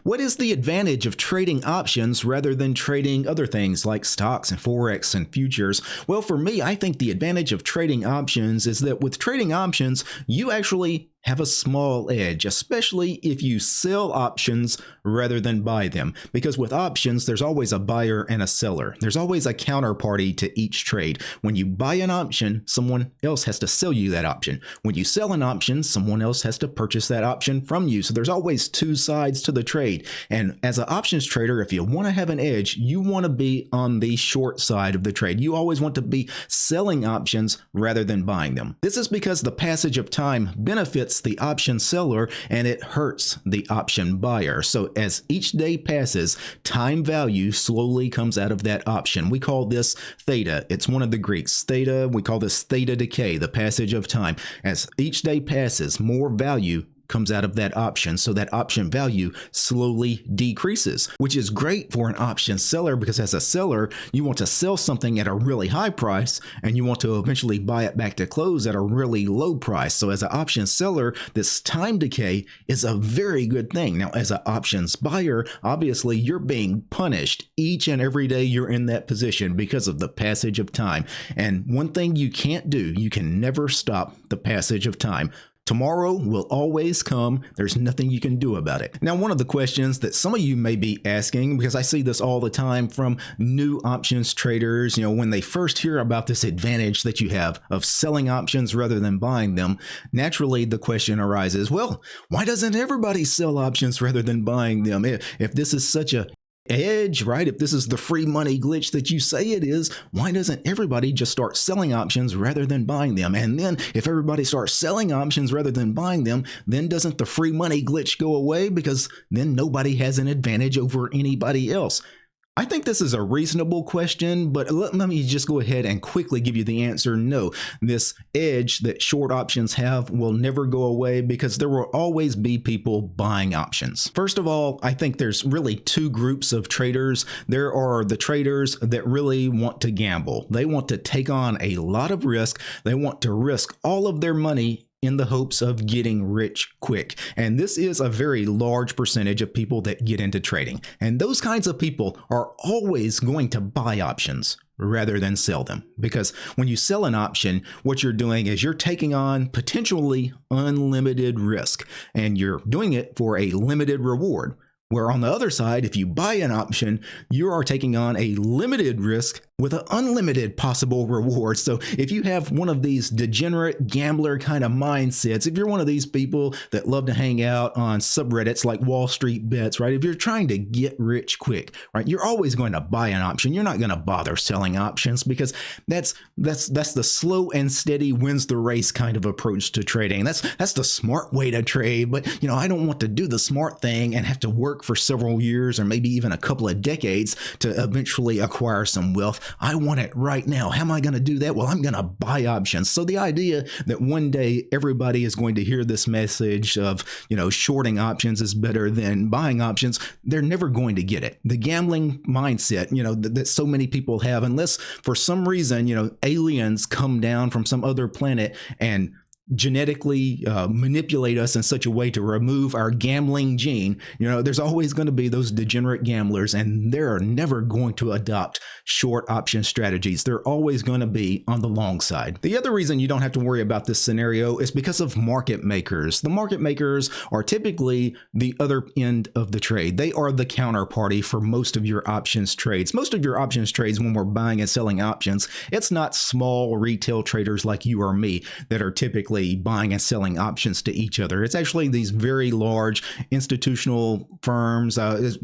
What is the advantage of trading options rather than trading other things like stocks and Forex and futures? Well, for me, I think the advantage of trading options is that with trading options, you actually have a small edge, especially if you sell options rather than buy them. Because with options, there's always a buyer and a seller. There's always a counterparty to each trade. When you buy an option, someone else has to sell you that option. When you sell an option, someone else has to purchase that option from you. So there's always two sides to the trade. And as an options trader, if you want to have an edge, you want to be on the short side of the trade. You always want to be selling options rather than buying them. This is because the passage of time benefits the option seller and it hurts the option buyer. So as each day passes, time value slowly comes out of that option. We call this theta. It's one of the Greeks. Theta, we call this theta decay, the passage of time. As each day passes, more value comes out of that option, so that option value slowly decreases, which is great for an option seller because as a seller, you want to sell something at a really high price and you want to eventually buy it back to close at a really low price. So as an option seller, this time decay is a very good thing. Now, as an options buyer, obviously you're being punished each and every day you're in that position because of the passage of time. And one thing you can't do, you can never stop the passage of time. Tomorrow will always come. There's nothing you can do about it. Now, one of the questions that some of you may be asking, because I see this all the time from new options traders, when they first hear about this advantage that you have of selling options rather than buying them, naturally the question arises, well, why doesn't everybody sell options rather than buying them? If this is such a edge, right? If this is the free money glitch that you say it is, why doesn't everybody just start selling options rather than buying them? And then if everybody starts selling options rather than buying them, then doesn't the free money glitch go away? Because then nobody has an advantage over anybody else. I think this is a reasonable question, but let me just go ahead and quickly give you the answer. No, this edge that short options have will never go away because there will always be people buying options. First of all, I think there's really two groups of traders. There are the traders that really want to gamble. They want to take on a lot of risk. They want to risk all of their money in the hopes of getting rich quick. And this is a very large percentage of people that get into trading. And those kinds of people are always going to buy options rather than sell them. Because when you sell an option, what you're doing is you're taking on potentially unlimited risk, and you're doing it for a limited reward. Where on the other side, if you buy an option, you are taking on a limited risk with an unlimited possible reward. So if you have one of these degenerate gambler kind of mindsets, if you're one of these people that love to hang out on subreddits like Wall Street Bets, right? If you're trying to get rich quick, right? You're always going to buy an option. You're not going to bother selling options because that's the slow and steady wins the race kind of approach to trading. That's the smart way to trade. But I don't want to do the smart thing and have to work for several years or maybe even a couple of decades to eventually acquire some wealth. I want it right now. How am I going to do that? Well, I'm going to buy options. So the idea that one day everybody is going to hear this message of, shorting options is better than buying options, they're never going to get it. The gambling mindset, that so many people have, unless for some reason, aliens come down from some other planet and genetically manipulate us in such a way to remove our gambling gene, there's always going to be those degenerate gamblers, and they're never going to adopt short option strategies. They're always going to be on the long side. The other reason you don't have to worry about this scenario is because of market makers. The market makers are typically the other end of the trade. They are the counterparty for most of your options trades. Most of your options trades, when we're buying and selling options, it's not small retail traders like you or me that are typically buying and selling options to each other. It's actually these very large institutional firms,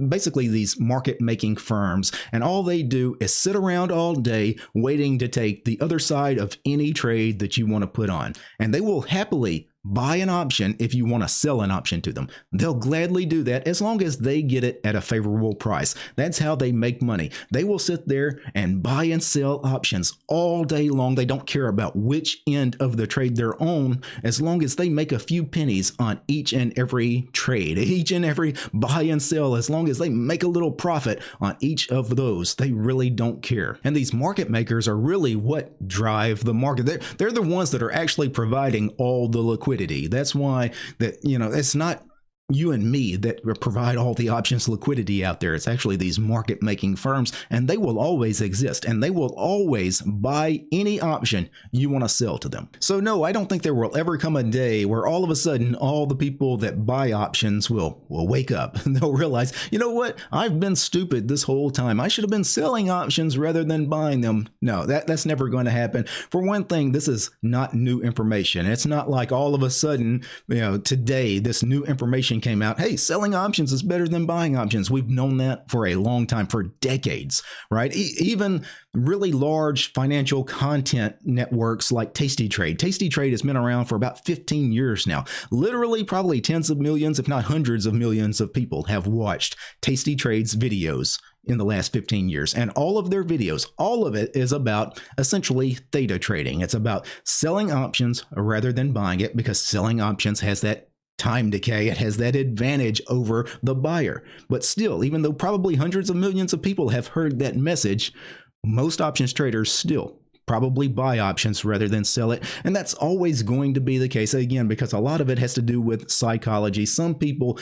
basically these market making firms, and all they do is sit around all day waiting to take the other side of any trade that you want to put on, and they will happily buy an option if you want to sell an option to them. They'll gladly do that as long as they get it at a favorable price. That's how they make money. They will sit there and buy and sell options all day long. They don't care about which end of the trade they're on, as long as they make a few pennies on each and every trade, each and every buy and sell. As long as they make a little profit on each of those, they really don't care. And these market makers are really what drive the market. They're the ones that are actually providing all the liquidity. That's why it's not you and me that provide all the options liquidity out there. It's actually these market making firms, and they will always exist, and they will always buy any option you want to sell to them. So no, I don't think there will ever come a day where all of a sudden all the people that buy options will wake up and they'll realize, you know what, I've been stupid this whole time. I should have been selling options rather than buying them. No, that's never going to happen. For one thing, this is not new information. It's not like all of a sudden, today this new information came out. Hey, selling options is better than buying options. We've known that for a long time, for decades, right? Even really large financial content networks like TASTYTRADE. TASTYTRADE has been around for about 15 years now. Literally, probably tens of millions, if not hundreds of millions of people have watched TASTYTRADE's videos in the last 15 years. And all of their videos, all of it is about essentially theta trading. It's about selling options rather than buying it, because selling options has that time decay. It has that advantage over the buyer. But still, even though probably hundreds of millions of people have heard that message, most options traders still probably buy options rather than sell it. And that's always going to be the case, again, because a lot of it has to do with psychology. Some people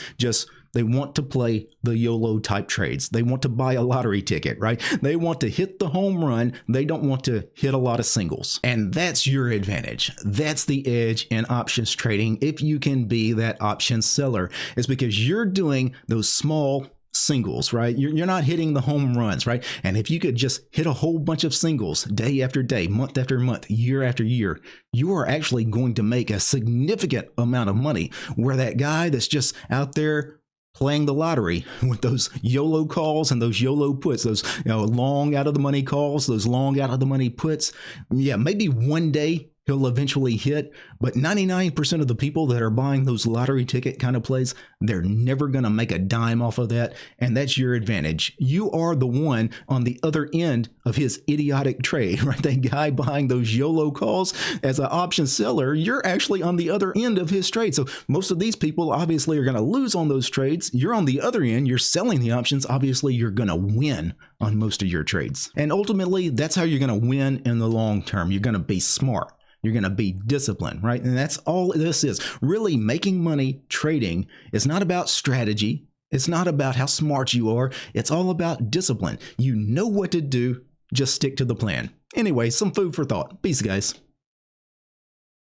they want to play the YOLO type trades. They want to buy a lottery ticket, right? They want to hit the home run. They don't want to hit a lot of singles. And that's your advantage. That's the edge in options trading. If you can be that option seller, is because you're doing those small singles, right? You're not hitting the home runs, right? And if you could just hit a whole bunch of singles day after day, month after month, year after year, you are actually going to make a significant amount of money, where that guy that's just out there playing the lottery with those YOLO calls and those YOLO puts, those long out of the money calls, those long out of the money puts, yeah, maybe one day he'll eventually hit, but 99% of the people that are buying those lottery ticket kind of plays, they're never going to make a dime off of that, and that's your advantage. You are the one on the other end of his idiotic trade, right? That guy buying those YOLO calls as an option seller, you're actually on the other end of his trade. So most of these people obviously are going to lose on those trades. You're on the other end, you're selling the options. Obviously, you're going to win on most of your trades. And ultimately, that's how you're going to win in the long term. You're going to be smart. You're going to be disciplined, right? And that's all this is. Really, making money trading is not about strategy. It's not about how smart you are. It's all about discipline. You know what to do. Just stick to the plan. Anyway, some food for thought. Peace, guys.